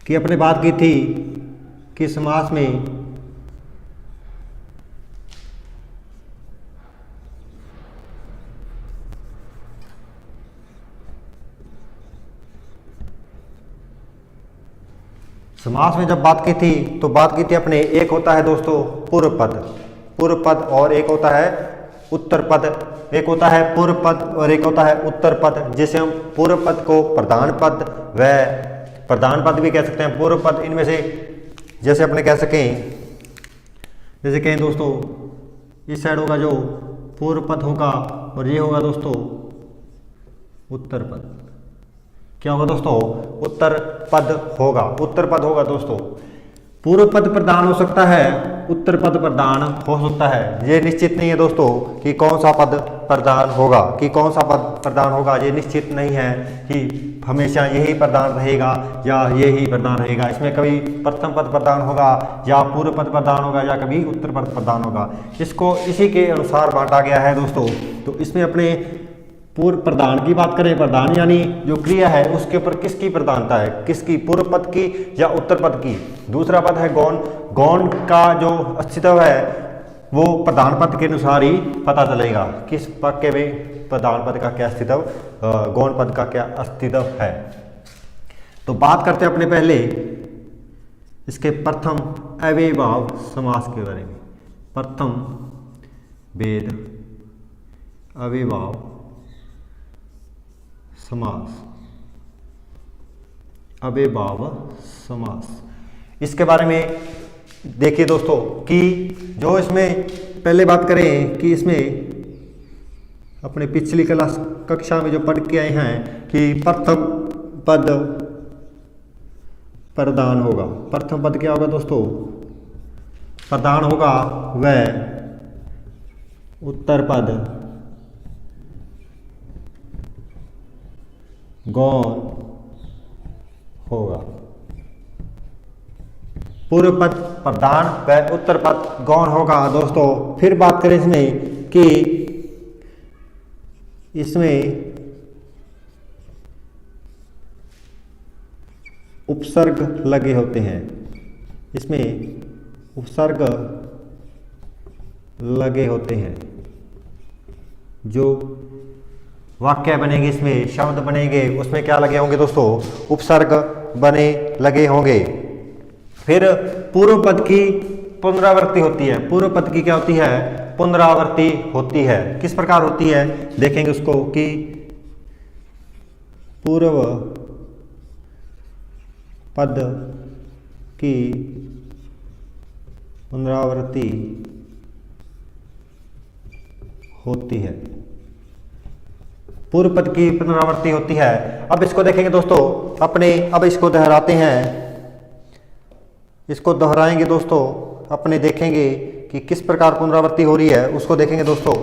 कि अपने बात की थी कि समास में जब बात की थी तो बात की थी अपने, एक होता है दोस्तों पूर्व पद और एक होता है उत्तर पद। एक होता है पूर्व पद और एक होता है उत्तर पद, जिसे हम पूर्व पद को प्रधान पद व प्रधान पद भी कह सकते हैं। पूर्व पद इनमें से जैसे अपने कह सकें, जैसे कहें दोस्तों इस साइड होगा जो पूर्व पद होगा और ये होगा दोस्तों उत्तर पद। क्या होगा दोस्तों? उत्तर पद होगा। उत्तर पद होगा दोस्तों। पूर्व पद प्रधान हो सकता है, उत्तर पद प्रधान हो सकता है। ये निश्चित नहीं है दोस्तों कि कौन सा पद प्रधान होगा, ये निश्चित नहीं है कि हमेशा यही प्रधान रहेगा या यही प्रधान रहेगा। इसमें कभी प्रथम पद प्रधान होगा या पूर्व पद प्रधान होगा या कभी उत्तर पद प्रधान होगा। इसको इसी के अनुसार बांटा गया है दोस्तों। तो इसमें अपने पूर्व प्रधान की बात करें, प्रधान यानी जो क्रिया है उसके ऊपर किसकी प्रधानता है, किसकी, पूर्व पद की या उत्तर पद की। दूसरा पद है गौण। गौण का जो अस्तित्व है वो प्रधान पद के अनुसार ही पता चलेगा, किस वाक्य में प्रधान पद का क्या अस्तित्व, गौण पद का क्या अस्तित्व है। तो बात करते हैं अपने पहले इसके प्रथम अव्ययीभाव समास के बारे में। प्रथम भेद अव्ययीभाव समास, अव्ययीभाव समास, इसके बारे में देखिए दोस्तों कि जो इसमें पहले बात करें कि इसमें अपने पिछली क्लास कक्षा में जो पढ़ के आए हैं कि प्रथम पद प्रधान होगा। प्रथम पद क्या होगा दोस्तों? प्रधान होगा वह उत्तर पद गौण होगा। पूर्व पद प्रधान व उत्तर पद गौण होगा दोस्तों। फिर बात करें इसमें कि इसमें उपसर्ग लगे होते हैं, इसमें उपसर्ग लगे होते हैं। जो वाक्य बनेंगे, इसमें शब्द बनेंगे, उसमें क्या लगे होंगे दोस्तों? उपसर्ग बने लगे होंगे। फिर पूर्व पद की पुनरावृत्ति होती है। पूर्व पद की क्या होती है? पुनरावृत्ति होती है। किस प्रकार होती है देखेंगे उसको कि पूर्व पद की पुनरावृत्ति होती है। पूर्व पद की पुनरावृत्ति होती है। अब इसको देखेंगे दोस्तों अपने, अब इसको दोहराते हैं, इसको दोहराएंगे दोस्तों अपने, देखेंगे कि किस प्रकार पुनरावृत्ति हो रही है उसको देखेंगे दोस्तों।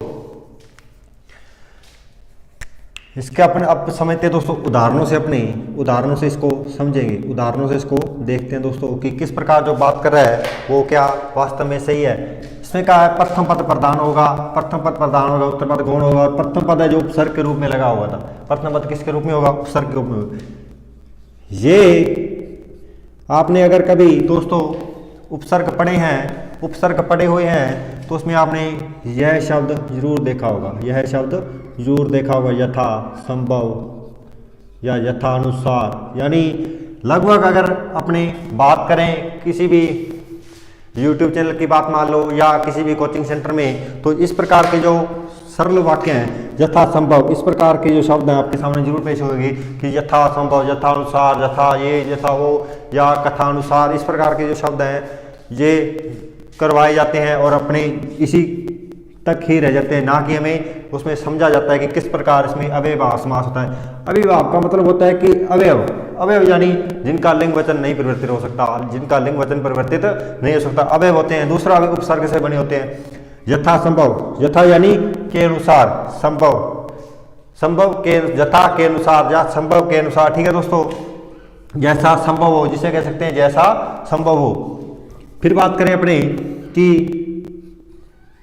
इसके अपने अब समझते हैं दोस्तों उदाहरणों से, अपने उदाहरणों से इसको समझेंगे, उदाहरणों से इसको देखते हैं दोस्तों कि किस प्रकार जो बात कर रहा है वो क्या वास्तव में सही है। इसमें क्या है? प्रथम पद प्रधान होगा, उत्तर पद गौण होगा और प्रथम पद है जो उपसर्ग के रूप में लगा हुआ था। प्रथम पद किसके रूप में होगा? उपसर्ग के रूप में होगा। ये आपने अगर कभी दोस्तों उपसर्ग पढ़े हुए हैं तो उसमें आपने यह शब्द जरूर देखा होगा, यथा संभव या यथानुसार। यानी लगभग अगर अपने बात करें किसी भी YouTube चैनल की बात मान लो या किसी भी कोचिंग सेंटर में, तो इस प्रकार के जो सरल वाक्य हैं, यथा संभव, इस प्रकार के जो शब्द हैं आपके सामने जरूर पेश होंगे कि यथा संभव, यथानुसार, यथा ये, यथा वो या कथानुसार, इस प्रकार के जो शब्द हैं ये करवाए जाते हैं और अपने इसी तक ही रह जाते हैं, ना कि हमें उसमें समझा जाता है कि किस प्रकार इसमें अव्ययीभाव समास होता है। अव्ययीभाव का मतलब होता है कि अवयव यानी जिनका लिंग वचन नहीं परिवर्तित हो सकता, अवयव होते हैं। दूसरा अवयव उपसर्ग से बने होते हैं। यथा संभव, यथा यानी के अनुसार, संभव के, यथा के अनुसार या संभव के अनुसार। ठीक है दोस्तों, जैसा संभव हो, जिसे कह सकते हैं जैसा संभव हो। फिर बात करें अपने कि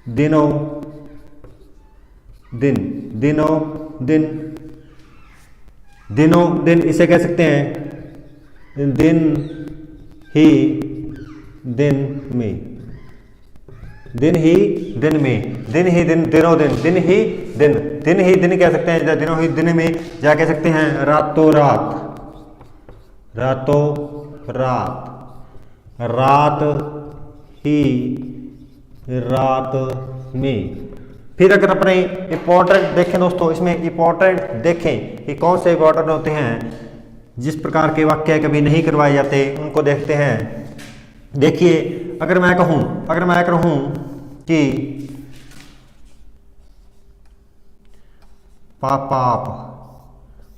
दिनों दिन, इसे कह सकते हैं दिन ही दिन में, दिन ही दिन में, दिन ही दिन, दिनों दिन, दिन ही दिन, दिन ही दिन कह सकते हैं, दिनों ही दिन में, या कह सकते हैं रातों रात, रातों रात, रात ही रात में। फिर अगर अपने इंपॉर्टेंट देखें दोस्तों, इसमें इंपॉर्टेंट देखें कि कौन से इंपॉर्टेंट होते हैं, जिस प्रकार के वाक्य कभी नहीं करवाए जाते उनको देखते हैं। देखिए अगर मैं कहूं कि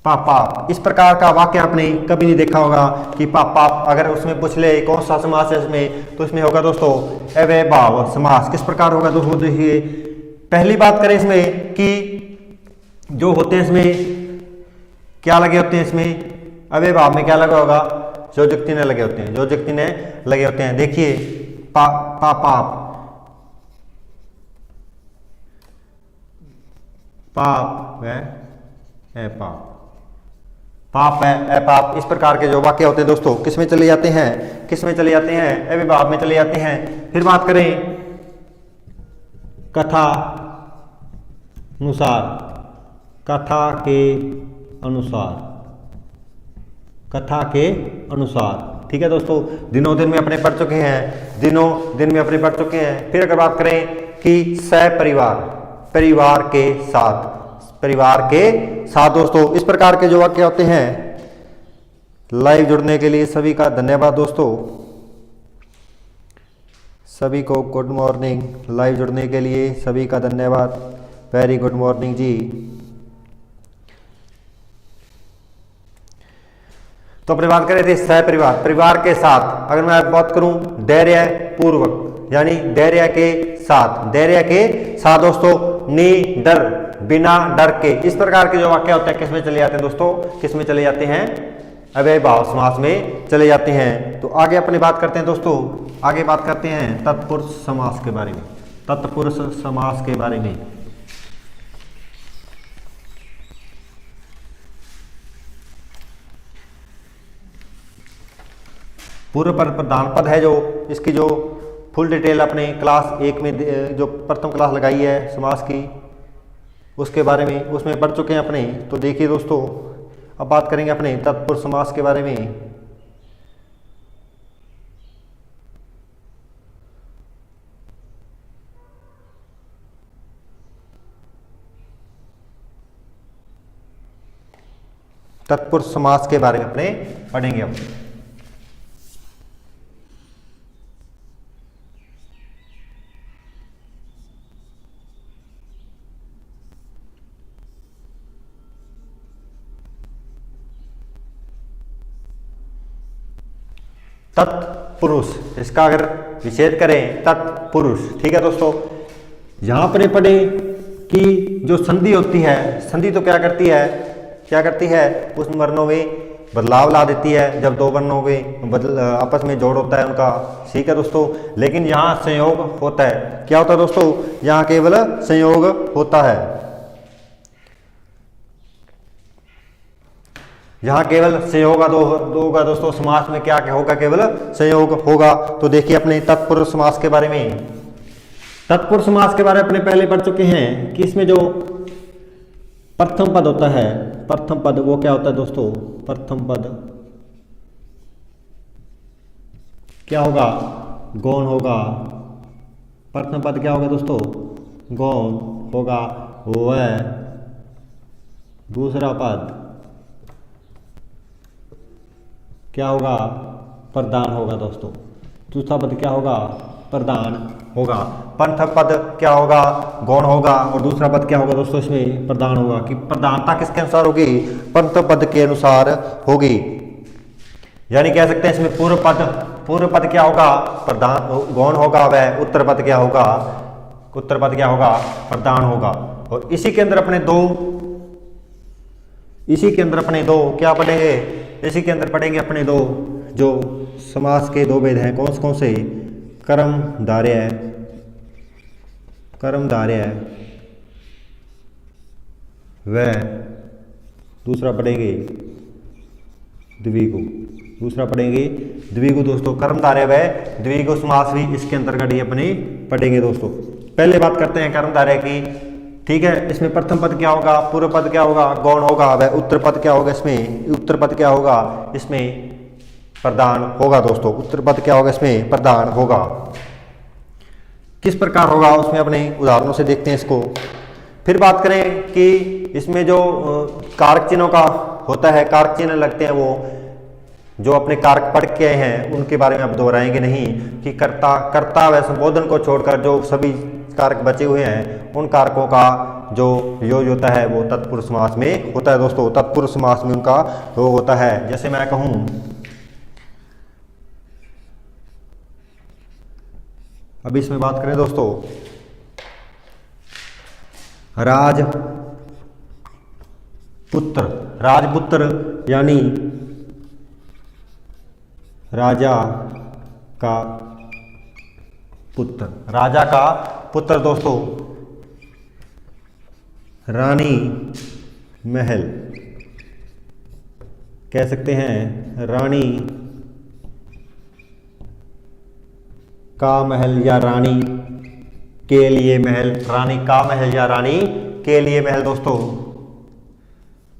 पाप, इस प्रकार का वाक्य आपने कभी नहीं देखा होगा कि पाप, अगर उसमें पूछ ले कौन सा समास है इसमें, तो इसमें होगा दोस्तों अव्ययभाव समास। किस प्रकार होगा दोस्तों, देखिए पहली बात करें इसमें कि जो होते हैं इसमें क्या लगे होते हैं, इसमें अव्ययभाव में क्या लगा होगा, जो जुक्ति ने लगे होते हैं, जो जुक्ति ने लगे होते हैं। देखिए पाप, पाप है पाप, पाप है पाप, इस प्रकार के जो वाक्य होते हैं दोस्तों किस में चले जाते हैं, किस में चले जाते हैं, अव्ययभाव में चले जाते हैं। फिर बात करें कथा अनुसार, कथा के अनुसार, कथा के अनुसार, ठीक है दोस्तों। दिनों दिन में अपने पढ़ चुके हैं, दिनों दिन में अपने पढ़ चुके हैं। फिर अगर बात करें कि सहपरिवार, परिवार के साथ, परिवार के साथ दोस्तों, इस प्रकार के जो वाक्य होते हैं। लाइव जुड़ने के लिए सभी का धन्यवाद दोस्तों, सभी को गुड मॉर्निंग। लाइव जुड़ने के लिए सभी का धन्यवाद, वेरी गुड मॉर्निंग जी। तो अपने बात कर रहे थे सहपरिवार, परिवार के साथ। अगर मैं बात करूं धैर्य पूर्वक, यानी धैर्य के साथ, धैर्य के साथ दोस्तों, निडर, बिना डर के, इस प्रकार के जो वाक्य होते हैं किस में चले जाते हैं दोस्तों, किस में चले जाते हैं, अव्ययभाव समास में चले जाते हैं। तो आगे अपनी बात करते हैं दोस्तों, आगे बात करते हैं तत्पुरुष समास के बारे में, तत्पुरुष समास के बारे में। पूर्व पद प्रधान पद है जो, इसकी जो फुल डिटेल अपने क्लास 1 में जो प्रथम क्लास लगाई है समास की, उसके बारे में उसमें पढ़ चुके हैं अपने। तो देखिए दोस्तों, अब बात करेंगे अपने तत्पुरुष समास के बारे में। तत्पुरुष समास के बारे में अपने पढ़ेंगे अब। तत्पुरुष, इसका अगर विच्छेद करें तत्पुरुष, ठीक है दोस्तों। यहां पर पढ़े कि जो संधि होती है, संधि तो क्या करती है, क्या करती है, उस वर्णों में बदलाव ला देती है। जब दो वर्णों में आपस में जोड़ होता है उनका, ठीक है दोस्तों। लेकिन यहाँ संयोग होता है, क्या होता है दोस्तों, यहाँ केवल संयोग होता है, यहाँ केवल संयोग होगा दोस्तों। समास में क्या होगा, केवल संयोग होगा। तो देखिए अपने तत्पुरुष समास के बारे में, तत्पुरुष समास के बारे में अपने पहले पढ़ चुके हैं कि इसमें जो प्रथम पद होता है, प्रथम पद वो क्या होता है दोस्तों, प्रथम पद क्या होगा, गौण होगा। प्रथम पद क्या होगा दोस्तों, गौण होगा। वह दूसरा पद क्या होगा, प्रधान होगा दोस्तों। दूसरा पद क्या होगा, प्रधान होगा। प्रथम पद क्या होगा, गौण होगा, और दूसरा पद क्या होगा दोस्तों, इसमें प्रधान होगा। कि प्रधानता किसके अनुसार होगी, प्रथम पद के अनुसार होगी। यानी कह सकते हैं इसमें पूर्व पद क्या होगा, प्रधान गौण होगा, वह उत्तर पद क्या होगा, उत्तर पद क्या होगा, प्रधान होगा। और इसी के अंदर अपने दो क्या पढ़ेंगे, इसी के अंदर पढ़ेंगे अपने दो जो समास के दो भेद हैं। कौन से, कर्मधारय, कर्मधारय व दूसरा पढ़ेंगे द्विगु। दूसरा पढ़ेंगे द्विगु दोस्तों। कर्मधारय व द्विगु समास भी इसके अंतर्गत ही अपने पढ़ेंगे दोस्तों। पहले बात करते हैं कर्मधारय की। ठीक है, इसमें प्रथम पद क्या होगा, पूर्व पद क्या होगा, गौण होगा, व उत्तर पद क्या होगा, इसमें उत्तर पद क्या होगा, इसमें प्रधान होगा दोस्तों। उत्तर पद क्या होगा, इसमें प्रधान होगा। किस प्रकार होगा उसमें अपने उदाहरणों से देखते हैं इसको। फिर बात करें कि इसमें जो कारक चिन्हों का होता है, कारक चिन्ह लगते हैं, वो जो अपने कारक पढ़ के हैं उनके बारे में अब दोहराएंगे नहीं कि कर्ता व संबोधन को छोड़कर जो सभी कारक बचे हुए हैं उन कारकों का जो योग होता है वो तत्पुरुष समास में होता है दोस्तों। तत्पुरुष समास में उनका योग होता है। जैसे मैं कहूं अभी इसमें बात करें दोस्तों, राजपुत्र यानी राजा का पुत्र, राजा का पुत्र दोस्तों। रानी महल कह सकते हैं, रानी का महल या रानी के लिए महल, रानी का महल या रानी के लिए महल दोस्तों।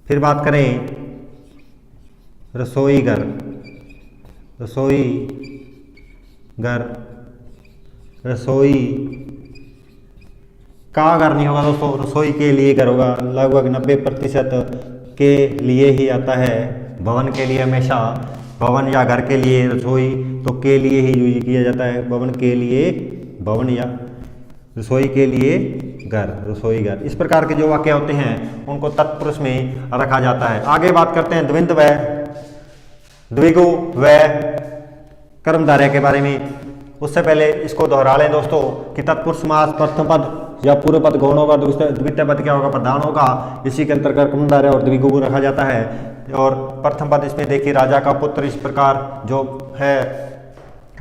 फिर बात करें रसोई घर, रसोई घर, रसोई का घर नहीं होगा दोस्तों, रसोई के लिए घर होगा। लगभग 90% के लिए ही आता है। भवन के लिए हमेशा, भवन या घर के लिए, रसोई तो के लिए ही यूज किया जाता है। भवन के लिए भवन या रसोई के लिए घर, रसोई घर। इस प्रकार के जो वाक्य होते हैं उनको तत्पुरुष में रखा जाता है। आगे बात करते हैं द्विंद व द्विगु व कर्मधारय के बारे में। उससे पहले इसको दोहरा लें दोस्तों कि तत्पुरुष समास प्रथम पद या पूर्व पद गौण होगा, द्वितीय पद क्या होगा, प्रधान होगा। इसी के अंतर्गत कर्मधारय और द्विगु को रखा जाता है। और प्रथम पद इसमें देखिए राजा का पुत्र, इस प्रकार जो है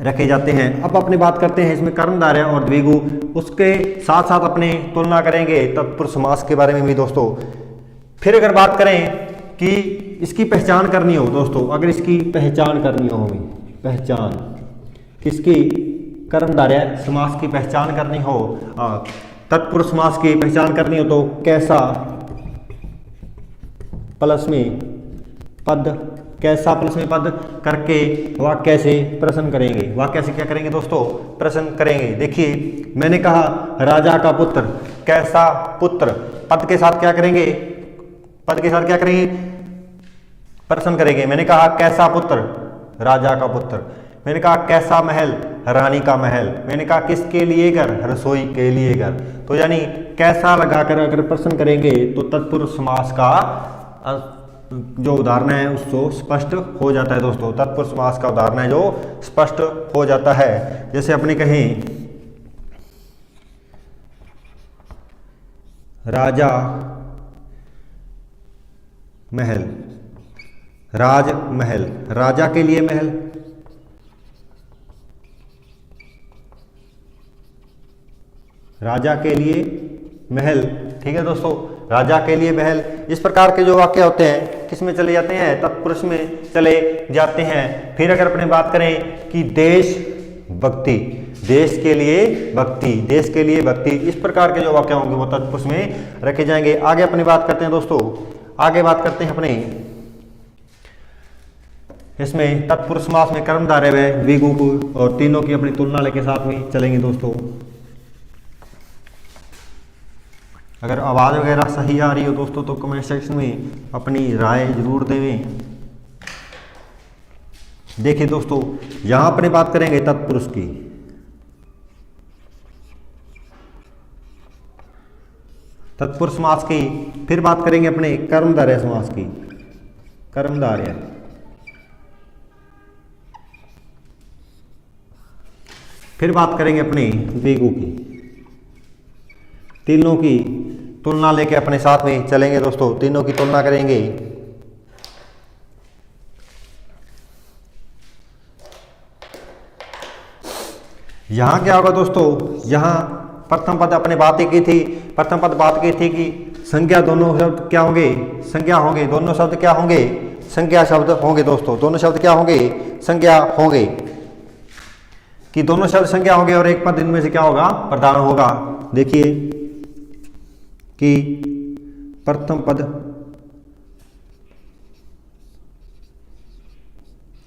रखे जाते हैं। अब अपनी बात करते हैं इसमें कर्मधारय और द्विगु, उसके साथ साथ अपने तुलना करेंगे तत्पुरुष समास के बारे में भी दोस्तों। फिर अगर बात करें कि इसकी पहचान करनी हो दोस्तों, अगर इसकी पहचान करनी हो हमें, पहचान किसकी, कर्मधारय समास की पहचान करनी हो, तत्पुरुष समास की पहचान करनी हो तो कैसा प्लस में पद, कैसा प्लस में पद करके वाक्य से प्रश्न करेंगे। वाक्य से क्या करेंगे दोस्तों, प्रश्न करेंगे। देखिए मैंने कहा राजा का पुत्र, कैसा पुत्र, पद के साथ क्या करेंगे, पद के साथ क्या करेंगे, प्रश्न करेंगे। मैंने कहा कैसा पुत्र, राजा का पुत्र। मैंने कहा कैसा महल, रानी का महल। मैंने कहा किसके लिए घर, रसोई के लिए घर। तो यानी कैसा लगाकर अगर प्रश्न करेंगे तो तत्पुरुष समास का जो उदाहरण है उसको स्पष्ट हो जाता है दोस्तों। तत्पुरुष समास का उदाहरण है जो स्पष्ट हो जाता है। जैसे अपने कहें राजा महल, राज महल, राजा के लिए महल, राजा के लिए महल। ठीक है दोस्तों, राजा के लिए महल। इस प्रकार के जो वाक्य होते हैं किस में चले जाते हैं, तत्पुरुष में चले जाते हैं। फिर अगर अपने बात करें कि देश भक्ति, देश के लिए भक्ति, देश के लिए भक्ति, इस प्रकार के जो वाक्य होंगे वो तत्पुरुष में रखे जाएंगे। आगे अपनी बात करते हैं दोस्तों, आगे बात करते हैं अपने इसमें तत्पुरुष समास में कर्मधारय व द्विगु को और तीनों की अपनी तुलना लेके साथ में चलेंगे दोस्तों। अगर आवाज़ वगैरह सही आ रही हो दोस्तों तो कमेंट सेक्शन में अपनी राय जरूर देवें। देखिए दोस्तों यहां अपने बात करेंगे तत्पुरुष की, तत्पुरुष समास की। फिर बात करेंगे अपने कर्मधारय समास की, कर्मधारय। फिर बात करेंगे अपने द्विगु की। तीनों की तुलना लेके अपने साथ में चलेंगे दोस्तों, तीनों की तुलना करेंगे। यहां क्या होगा दोस्तों, यहां प्रथम पद अपने बात ही की थी, प्रथम पद बात की थी कि संज्ञा दोनों शब्द क्या होंगे, संज्ञा होंगे, दोनों शब्द क्या होंगे, संज्ञा शब्द होंगे दोस्तों। दोनों शब्द क्या होंगे? संज्ञा होंगे। कि दोनों शब्द संज्ञा होंगे और एक पद इनमें से क्या होगा? प्रधान होगा। देखिए कि प्रथम पद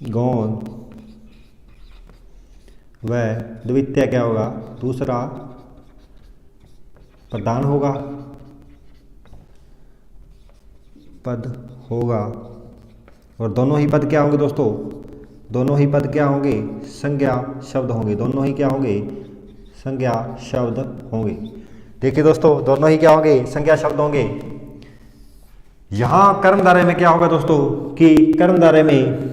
गौण व द्वितीय क्या होगा? दूसरा प्रधान होगा, पद होगा। और दोनों ही पद क्या होंगे दोस्तों? दोनों ही पद क्या होंगे? संज्ञा शब्द होंगे। दोनों ही क्या होंगे? संज्ञा शब्द होंगे। देखिए दोस्तों, दोनों ही क्या होंगे? संज्ञा शब्द होंगे। यहां कर्मधारय में क्या होगा दोस्तों? कि कर्मधारय में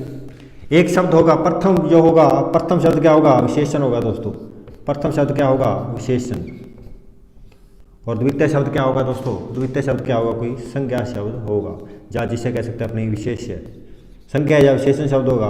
एक शब्द होगा, प्रथम जो होगा, प्रथम शब्द क्या होगा? विशेषण होगा दोस्तों। प्रथम शब्द क्या होगा? विशेषण। और द्वितीय शब्द क्या होगा दोस्तों? द्वितीय शब्द क्या होगा? कोई संज्ञा शब्द होगा, या जिसे कह सकते हैं अपनी विशेष्य संज्ञा या विशेषण शब्द होगा।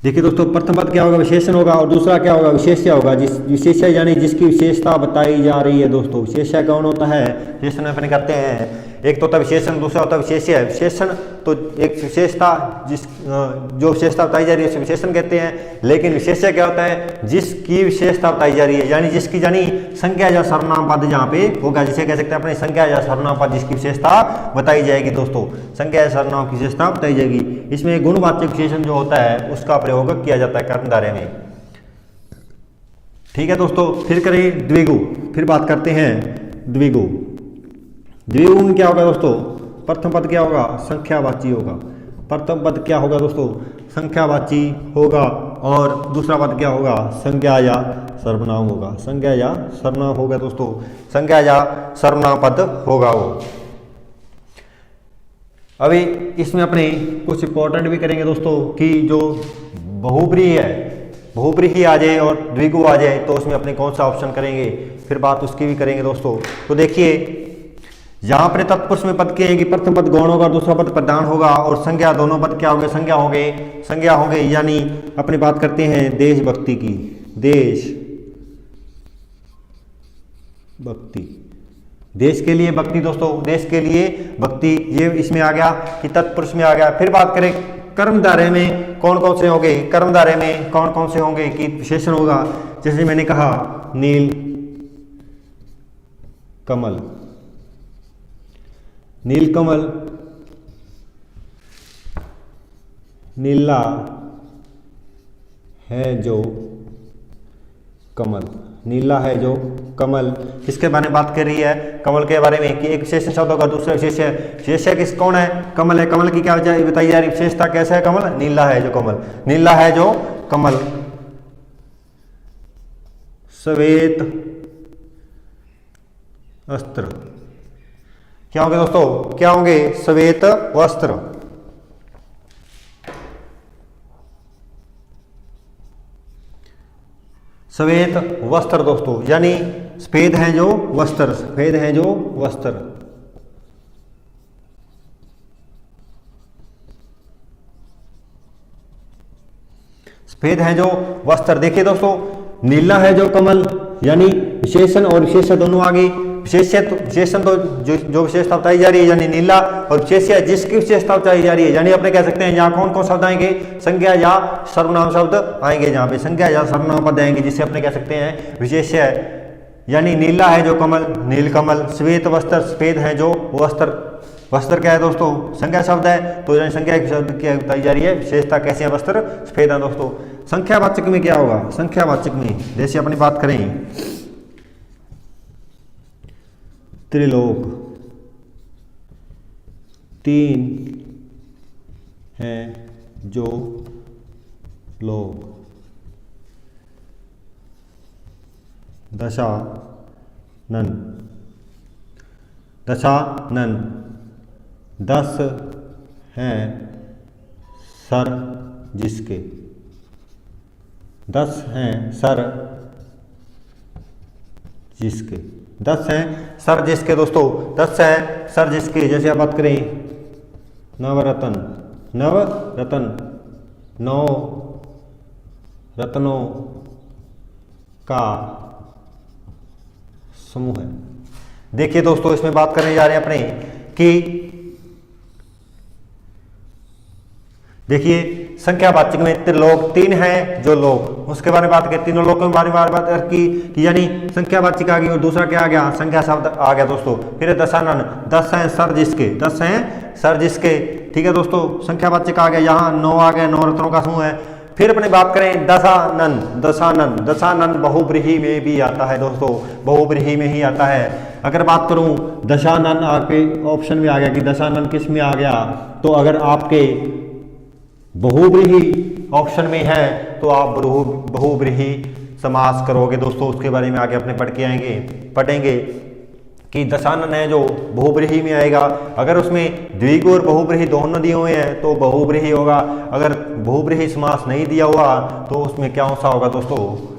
देखिए दोस्तों, प्रथम पद क्या होगा? विशेषण होगा, और दूसरा क्या होगा? विशेष्य होगा। जिस विशेष्य यानी जिसकी विशेषता बताई जा रही है दोस्तों। विशेष्य कौन होता है? विशेषण अपने करते हैं, एक तो होता है विशेषण, दूसरा होता है विशेष्य। विशेषण तो एक विशेषता जो विशेषता बताई जा रही है उसे विशेषण कहते हैं। लेकिन विशेष्य क्या होता है? जिसकी विशेषता बताई जा रही है, यानी जिसकी यानी संज्ञा या सर्वनाम पद जहाँ पे होगा, जिसे कह सकते हैं अपने संज्ञा या सर्वनाम पद, जिसकी विशेषता बताई जाएगी दोस्तों। संज्ञा या सर्वनाम की विशेषता बताई जाएगी। इसमें गुणवाचक विशेषण जो होता है उसका प्रयोग किया जाता है कर्मधारय में। ठीक है दोस्तों, फिर करें द्विगु। फिर बात करते हैं द्विगु। द्विगु में क्या होगा दोस्तों? प्रथम पद क्या होगा? संख्यावाची होगा। प्रथम पद क्या होगा दोस्तों? संख्यावाची होगा। और दूसरा पद क्या होगा? संज्ञा या सर्वनाम होगा। संज्ञा या सर्वनाम होगा दोस्तों। संज्ञा या सर्वनाम पद होगा वो। अभी इसमें अपने कुछ इंपॉर्टेंट भी करेंगे दोस्तों, कि जो बहुब्रीहि है, बहुब्रीहि आ जाए और द्विगु आ जाए तो उसमें अपने कौन सा ऑप्शन करेंगे, फिर बात उसकी भी करेंगे दोस्तों। तो देखिए, यहाँ पर तत्पुरुष में पद के हैं कि प्रथम पद गौण होगा, दूसरा पद प्रधान होगा, और संज्ञा दोनों पद क्या होंगे? संज्ञा होंगे। संज्ञा होंगे, यानी अपनी बात करते हैं देशभक्ति की। देश भक्ति, देश के लिए भक्ति दोस्तों, देश के लिए भक्ति, ये इसमें आ गया कि तत्पुरुष में आ गया। फिर बात करें कर्मधारय में कौन कौन से होंगे? कर्मधारय में कौन कौन से होंगे कि विशेषण होगा? जैसे मैंने कहा नील कमल, नीलकमल, नीला है जो कमल, नीला है जो कमल। किसके बारे में बात कर रही है? कमल के बारे में, कि एक विशेषण शब्द होगा, दूसरा विशेष्य। विशेष्य किस कौन है? कमल है। कमल की क्या बताई जा रही विशेषता? कैसा है कमल? नीला है जो कमल, नीला है जो कमल। श्वेत वस्त्र क्या होंगे दोस्तों? क्या होंगे? श्वेत वस्त्र। श्वेत वस्त्र दोस्तों, यानी सफेद हैं जो वस्त्र, सफेद हैं जो वस्त्र। सफेद हैं जो वस्त्र। देखिए दोस्तों, नीला है जो कमल, यानी विशेषण और विशेष्य दोनों आ गई। विशेषण तो जो विशेषता बताई जा रही है यानी नीला, और विशेष्य जिसकी विशेषता बताई जा रही है, यानी अपने कह सकते हैं यहाँ कौन कौन शब्द आएंगे? संज्ञा या सर्वनाम शब्द आएंगे। जहाँ पे संज्ञा या सर्वनाम पद आएंगे, जिसे अपने कह सकते हैं विशेष्य, यानी नीला है जो कमल, नीलकमल। श्वेत वस्त्र, सफेद है जो वस्त्र। वस्त्र क्या है दोस्तों? संज्ञा शब्द है, तो यानी संज्ञा शब्द क्या बताई जा रही है? विशेषता कैसे है? वस्त्र सफेद है दोस्तों। संख्यावाचक में क्या होगा? संख्यावाचक में जैसे अपनी बात करें त्रिलोक, तीन हैं जो लोग। दशानन, दशानन। 10 हैं सर जिसके, 10 हैं सर जिसके, 10 हैं सर जिसके दोस्तों, 10 हैं सर जिसके। जैसे आप बात करें नवरत्न, नवरत्न, 9 रत्नों का समूह है। देखिए दोस्तों, इसमें बात करने जा रहे हैं अपने कि देखिए संख्यावाचक में त्रिलोक, तीन हैं जो लोग, उसके बारे में बात की, तीनों लोगों के बारे में बात की कि यानी संख्यावाचक आ गई और दूसरा क्या आ गया, संख्या शब्द आ गया दोस्तों। फिर दशानन, 10 हैं सर जिसके, 10 हैं सर जिसके, ठीक है दोस्तों। संख्यावाचक आ गया, यहाँ 9 आ गए, 9 रत्नों का समूह है। फिर अपने बात करें दशानन, दशानन, दशानन बहुब्रीही में भी आता है दोस्तों, बहुब्रीही में ही आता है। अगर बात करूं दशानन आपके ऑप्शन में आ गया कि दशानन किस में आ गया, तो अगर आपके बहुब्रीही ऑप्शन में है तो आप बहुब्रीही समास करोगे दोस्तों। उसके बारे में आगे अपने पढ़ेंगे कि दशानन है जो बहुब्रीही में आएगा। अगर उसमें द्विगु और बहुब्रीही दोनों दिए हुए हैं तो बहुब्रीही होगा। अगर बहुब्रीही समास नहीं दिया हुआ तो उसमें क्या सा होगा दोस्तों,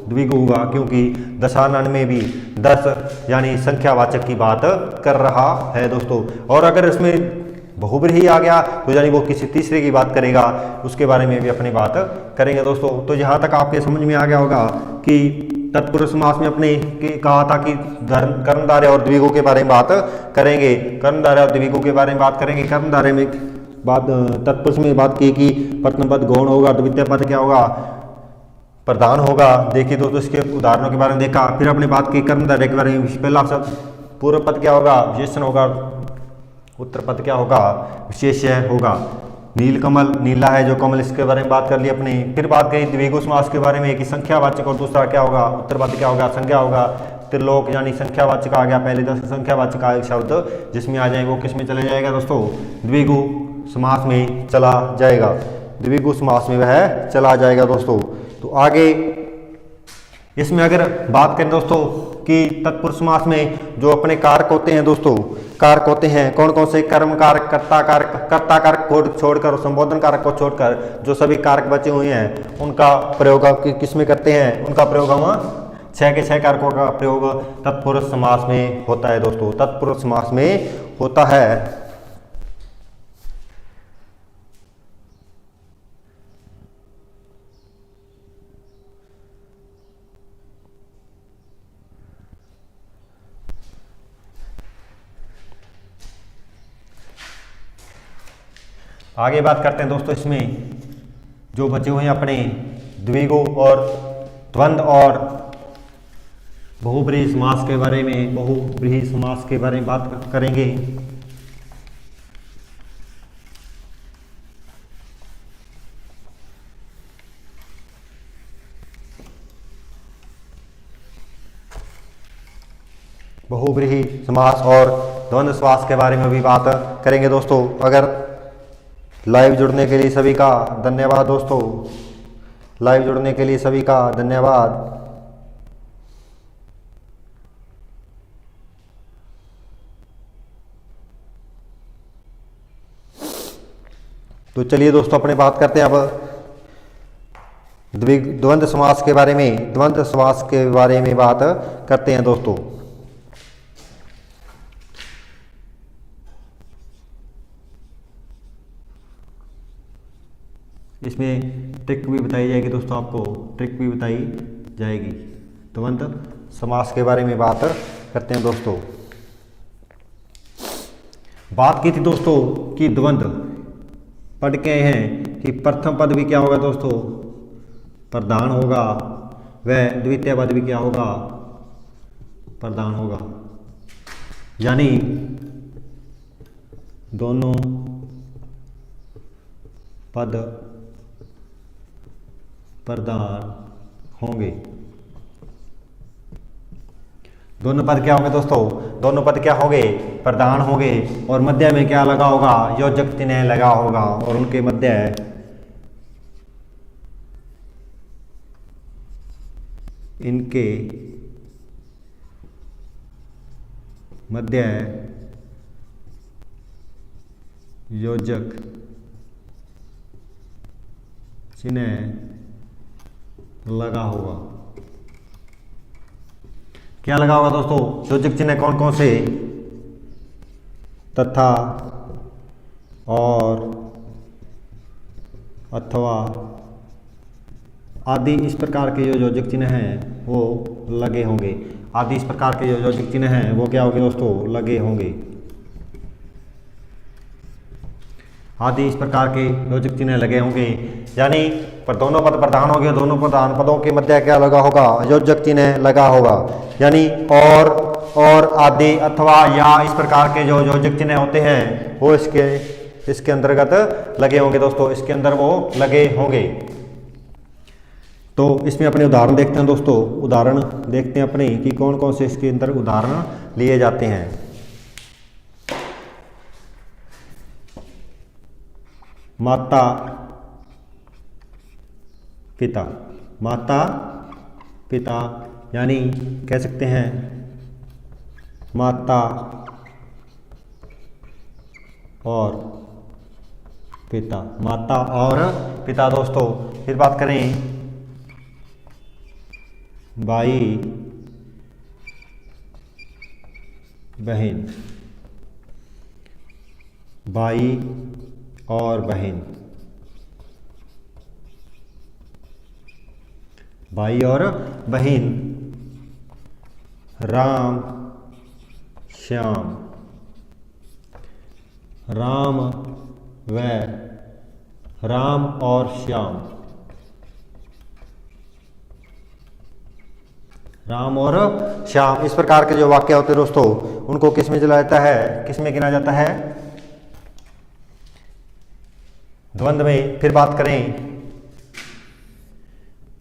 द्विगु होगा, क्योंकि दशानन में भी 10 यानी संख्यावाचक की बात कर रहा है दोस्तों। और अगर इसमें बहुब्रीही आ गया तो यानी वो किसी तीसरे की बात करेगा, उसके बारे में भी अपनी बात करेंगे दोस्तों। तो यहाँ तक आपके समझ में आ गया होगा कि तत्पुरुष समास में अपने कहा था कि कर्मधारय और द्विगु के बारे में बात करेंगे, कर्मधारय और द्विगु के बारे में बात करेंगे। कर्मधारय में बात तत्पुरुष में बात की कि प्रथम पद गौण होगा, द्वितीय पद क्या होगा, प्रधान होगा। देखिए दोस्तों, इसके उदाहरणों के बारे में देखा। फिर अपने बात की कर्मधारय के बारे में, पहला शब्द पूर्व पद क्या होगा, विशेषण होगा, उत्तर पद क्या होगा, विशेष्य होगा। नीलकमल, नीला है जो कमल, इसके बारे में बात कर ली अपनी। फिर बात करी द्विगु समास के बारे में कि संख्यावाचक और दूसरा क्या होगा, उत्तर पद क्या होगा, संज्ञा होगा। त्रिलोक यानी संख्यावाचक आ गया, पहले 10 संख्यावाचक का एक शब्द जिसमें आ जाए वो किस में चला जाएगा दोस्तों, द्विगु समास में चला जाएगा, द्विगु समास में वह चला जाएगा दोस्तों। तो आगे इसमें अगर बात करें दोस्तों कि तत्पुरुष समास में जो अपने कारक होते हैं दोस्तों, कारक होते हैं कौन कौन से, कर्म कारक, कर्ता कारक को छोड़कर, संबोधन कारक को छोड़कर जो सभी कारक बचे हुए हैं उनका प्रयोग किस में करते हैं, उनका प्रयोग हम 6 के 6 कारकों का प्रयोग तत्पुरुष समास में होता है दोस्तों, तत्पुरुष समास में होता है। आगे बात करते हैं दोस्तों, इसमें जो बचे हुए हैं अपने द्विगु और द्वंद्व और बहुब्रीही समास के बारे में, बहुब्रीही समास के बारे में बात करेंगे। बहुब्रीही समास और द्वंद्व समास के बारे में भी बात करेंगे दोस्तों। अगर लाइव जुड़ने के लिए सभी का धन्यवाद दोस्तों, लाइव जुड़ने के लिए सभी का धन्यवाद। तो चलिए दोस्तों अपने बात करते हैं अब द्वंद्व समास के बारे में, द्वंद्व समास के बारे में बात करते हैं दोस्तों। इसमें ट्रिक भी बताई जाएगी दोस्तों, आपको ट्रिक भी बताई जाएगी। द्वंद्व समास के बारे में बात करते हैं दोस्तों। बात की थी दोस्तों कि द्वंद्व पढ़ के हैं कि प्रथम पद भी क्या होगा दोस्तों, प्रधान होगा, वह द्वितीय पद भी क्या होगा, प्रधान होगा। यानी दोनों पद प्रधान होंगे। दोनों पद क्या होंगे दोस्तों, दोनों पद क्या होंगे, प्रधान होंगे। और मध्य में क्या लगा होगा, योजक चिन्ह लगा होगा, और उनके मध्य इनके मध्य योजक चिन्ह लगा होगा। क्या लगा होगा दोस्तों, योजक चिन्ह कौन कौन से, तथा, और, अथवा, आदि इस प्रकार के जो योजक चिन्ह हैं वो लगे होंगे। आदि इस प्रकार के जो योजक चिन्ह हैं वो क्या होंगे दोस्तों, लगे होंगे। आदि इस प्रकार के योजक चिन्ह लगे होंगे, यानी पर दोनों पद प्रधान हो गए, दोनों प्रधान पदों के मध्य क्या लगा होगा, योजक चिन्ह लगा होगा। यानी और आदि अथवा या इस प्रकार के जो योजक चिन्ह होते हैं वो इसके अंतर्गत लगे होंगे दोस्तों, इसके अंदर वो लगे होंगे। तो इसमें अपने उदाहरण देखते हैं दोस्तों, उदाहरण देखते हैं अपने कि कौन कौन से इसके अंदर उदाहरण लिए जाते हैं। माता पिता, माता पिता यानी कह सकते हैं माता और पिता, माता और पिता दोस्तों। फिर बात करें भाई बहन, भाई और बहन, भाई और बहन, राम श्याम, राम व राम और श्याम, राम और श्याम। इस प्रकार के जो वाक्य होते हैं दोस्तों उनको किस में चला जाता है, किस में गिना जाता है, द्वंद्व में। फिर बात करें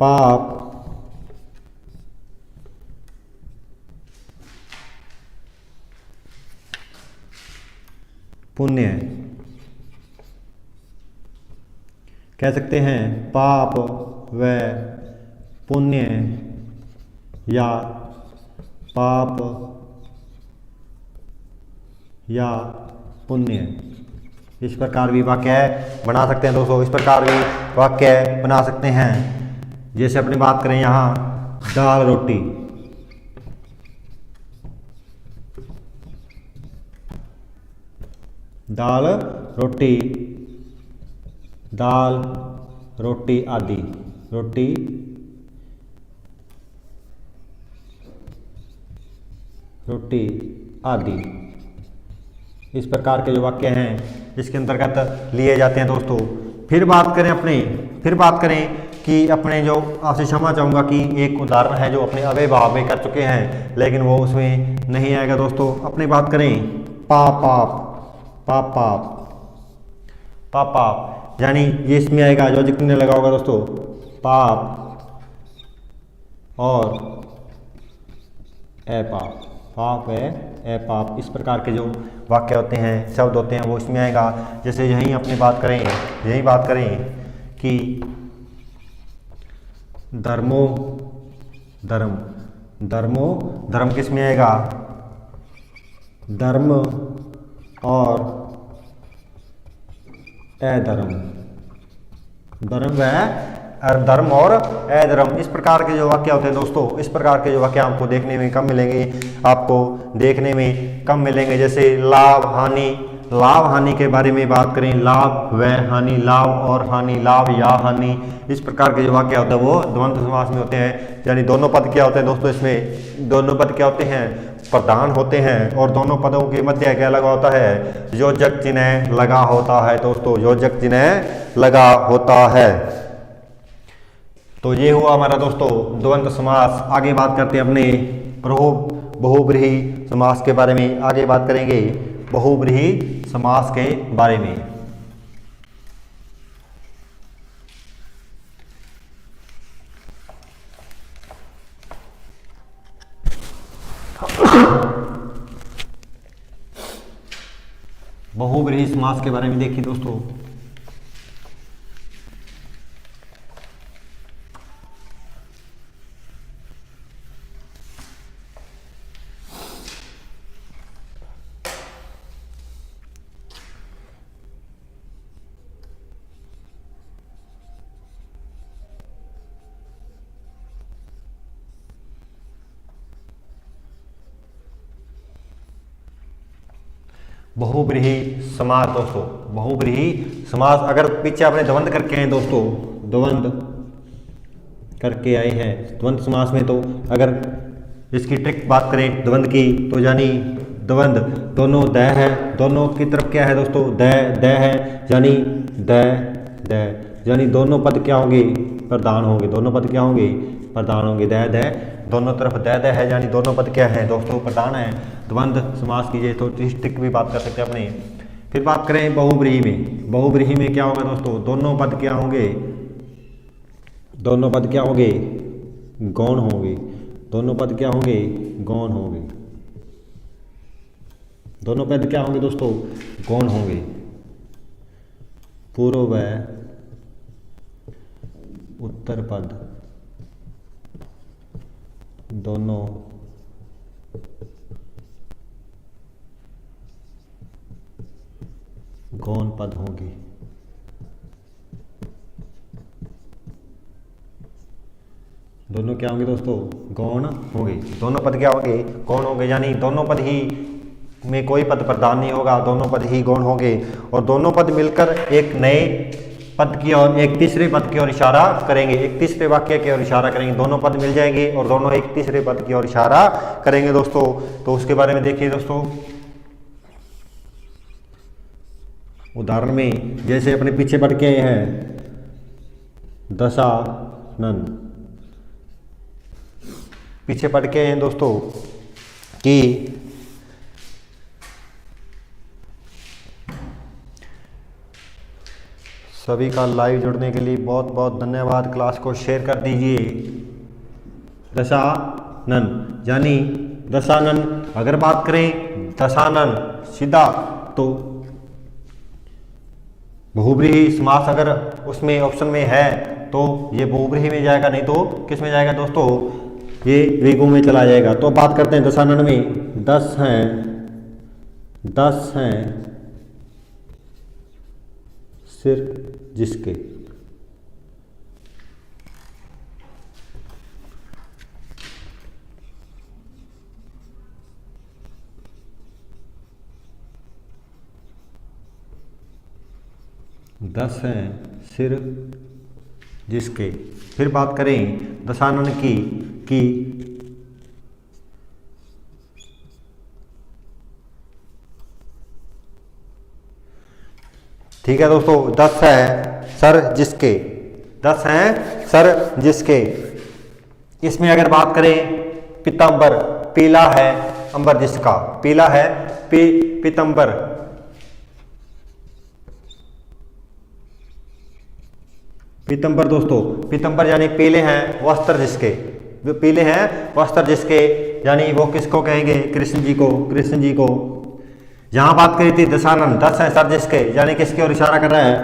पाप पुण्य, कह सकते हैं पाप व पुण्य या पाप या पुण्य, इस प्रकार भी वाक्य बना सकते हैं दोस्तों, इस प्रकार भी वाक्य बना सकते हैं। जैसे अपनी बात करें यहाँ दाल रोटी, दाल रोटी, दाल रोटी आदि, रोटी रोटी आदि, इस प्रकार के जो वाक्य हैं इसके अंतर्गत लिए जाते हैं दोस्तों। फिर बात करें कि अपने जो आपसे क्षमा चाहूँगा कि एक उदाहरण है जो अपने अव्यय भाव में कर चुके हैं लेकिन वो उसमें नहीं आएगा दोस्तों। अपनी बात करें पाप पाप, पाप पाप, पाप पाप, यानी ये इसमें आएगा जो जितने लगा होगा दोस्तों, पाप और अपाप, पाप है अपाप, इस प्रकार के जो वाक्य होते हैं, शब्द होते हैं वो इसमें आएगा। जैसे यही अपनी बात करें कि धर्मो धर्म, धर्मो धर्म किस में आएगा, धर्म और अधर्म, धर्म व धर्म और अधर्म, इस प्रकार के जो वाक्य होते हैं दोस्तों, इस प्रकार के जो वाक्य आपको देखने में कम मिलेंगे। जैसे लाभ हानि, लाभ हानि के बारे में बात करें, लाभ व हानि, लाभ और हानि, लाभ या हानि, इस प्रकार के जो वाक्य होते हैं वो द्वंद्व समास में होते हैं। यानी दोनों पद क्या होते हैं दोस्तों, इसमें दोनों पद क्या होते हैं, प्रधान होते हैं और दोनों पदों के मध्य क्या लगा होता है, योजक चिन्ह लगा होता है दोस्तों, योजक चिन्ह लगा होता है। तो ये हुआ हमारा दोस्तों द्वंद्व समास। आगे बात करते हैं अपने बहुब्रीहि समास के बारे में, आगे बात करेंगे बहुब्रीहि समास के बारे में। बहुब्रीहि समास के बारे में देखिए दोस्तों। बहुब्रीहि समास दोस्तों, बहुब्रीहि समास, अगर पीछे आपने द्वंद्व करके हैं दोस्तों, द्वंद्व करके आए हैं। द्वंद्व समास में तो अगर इसकी ट्रिक बात करें द्वंद्व की, तो यानी द्वंद्व दोनों द है, दोनों की तरफ क्या है दोस्तों, द है, यानी द यानी दोनों पद क्या होंगे, प्रधान होंगे, दोनों पद क्या होंगे, प्रधान होंगे। द दोनों तरफ द है, यानी दोनों पद क्या है दोस्तों, प्रधान है। द्वंद्व समास कीजिए तो ट्रिक भी बात कर सकते हैं अपने। फिर बात करें बहुब्रीहि में, बहुब्रीहि में क्या होगा दोस्तों, दोनों पद क्या होंगे, दोनों पद क्या होंगे, गौण होंगे, दोनों पद क्या होंगे, गौण होंगे, दोनों पद क्या होंगे दोस्तों, गौण होंगे। पूर्व व उत्तर पद दोनों गौण पद होंगे। दोनों क्या होंगे दोस्तों, गौण होंगे, दोनों पद क्या होंगे, गौण होंगे, यानी दोनों पद ही में कोई पद प्रधान नहीं होगा, दोनों पद ही गौण होंगे। और दोनों पद मिलकर एक नए पद की और एक तीसरे पद की ओर इशारा करेंगे, एक तीसरे वाक्य की ओर इशारा करेंगे। दोनों पद मिल जाएंगे और दोनों एक तीसरे पद की ओर इशारा करेंगे दोस्तों। तो उसके बारे में देखिए दोस्तों, उदाहरण में जैसे अपने पीछे पढ़ के हैं दशानन, पीछे पढ़ के हैं दोस्तों कि सभी का लाइव जुड़ने के लिए बहुत बहुत धन्यवाद। क्लास को शेयर कर दीजिए। दशानन यानी दशानन, अगर बात करें दशानन सीधा तो बहुब्रीहि समास अगर उसमें ऑप्शन में है तो ये बहुब्रीहि में जाएगा, नहीं तो किस में जाएगा दोस्तों, ये द्विगु में चला जाएगा। तो बात करते हैं दशानन में, 10 हैं सिर जिसके, दस हैं सिर जिसके। फिर बात करें दशानन की ठीक है दोस्तों, 10 है सर जिसके, 10 हैं सर जिसके। इसमें अगर बात करें पीतांबर, पीला है अंबर जिसका, पीला है पीतांबर, पीतांबर दोस्तों, पीतांबर यानी पीले हैं वस्त्र जिसके, पीले हैं वस्त्र जिसके, यानी वो किसको कहेंगे, कृष्ण जी को, कृष्ण जी को। यहां बात करी थी दशानन, 10 है सर जिसके, यानी किसकी ओर इशारा कर रहा है,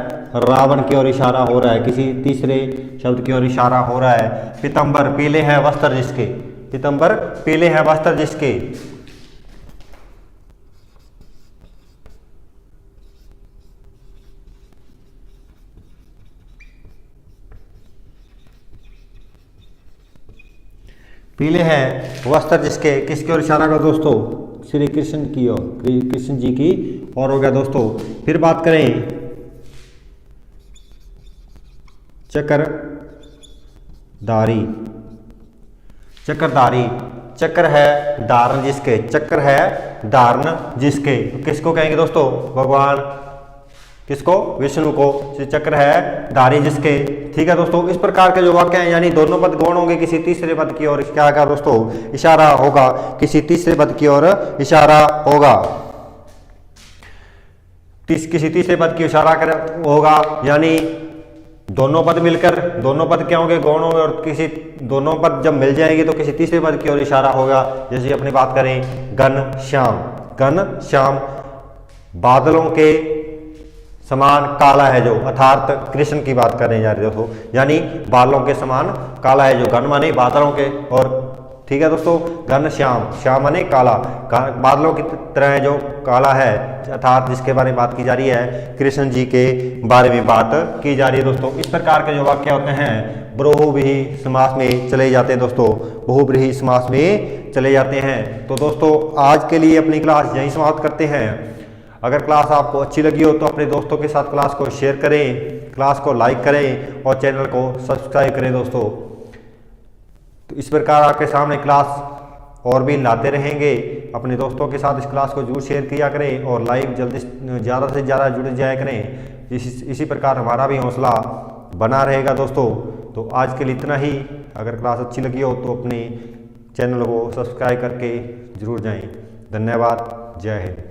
रावण की ओर इशारा हो रहा है, किसी तीसरे शब्द की ओर इशारा हो रहा है। पीतांबर पीले हैं वस्त्र जिसके, पीतांबर पीले हैं वस्त्र जिसके। पीले हैं वस्त्र जिसके, किसकी ओर इशारा कर दोस्तों, श्री कृष्ण की ओर, कृष्ण जी की ओर हो गया दोस्तों। फिर बात करें चक्रधारी, चक्रधारी, चक्र है धारण जिसके, चक्र है धारण जिसके, तो किसको कहेंगे दोस्तों, भगवान किसको, विष्णु को। चक्र है धारी जिसके। ठीक है दोस्तों, इस प्रकार के जो वाक्य हैं, यानी दोनों पद गौण होंगे, किसी तीसरे पद की ओर क्या होगा दोस्तों, इशारा होगा, किसी तीसरे पद की ओर इशारा होगा, किसी तीसरे पद की इशारा होगा, यानी दोनों पद मिलकर, दोनों पद क्या होंगे, गौण होंगे, और किसी दोनों पद जब मिल जाएंगे तो किसी तीसरे पद की ओर इशारा होगा। जैसे अपनी बात करें घन श्याम, घन श्याम बादलों के समान काला है जो, अर्थात कृष्ण की बात कर रहे हैं यार दोस्तों, यानी बादलों के समान काला है जो, घन माने बादलों के, और ठीक है दोस्तों, घन श्याम, श्याम माने काला, बादलों की तरह जो काला है, अर्थात जिसके बारे में बात की जा रही है, कृष्ण जी के बारे में बात की जा रही है दोस्तों। इस प्रकार के जो वाक्य होते हैं बहुब्रीहि समास में चले जाते हैं दोस्तों, बहुब्रीहि समास में चले जाते हैं। तो दोस्तों आज के लिए अपनी क्लास यहीं समाप्त करते हैं। अगर क्लास आपको अच्छी लगी हो तो अपने दोस्तों के साथ क्लास को शेयर करें, क्लास को लाइक करें और चैनल को सब्सक्राइब करें दोस्तों। तो इस प्रकार आपके सामने क्लास और भी लाते रहेंगे। अपने दोस्तों के साथ इस क्लास को जरूर शेयर किया करें और लाइव जल्दी ज़्यादा से ज़्यादा जुड़ जाया करें। इसी प्रकार हमारा भी हौसला बना रहेगा दोस्तों। तो आज के लिए इतना ही। अगर क्लास अच्छी लगी हो तो अपने चैनल को सब्सक्राइब करके जरूर जाएं। धन्यवाद। जय हिंद।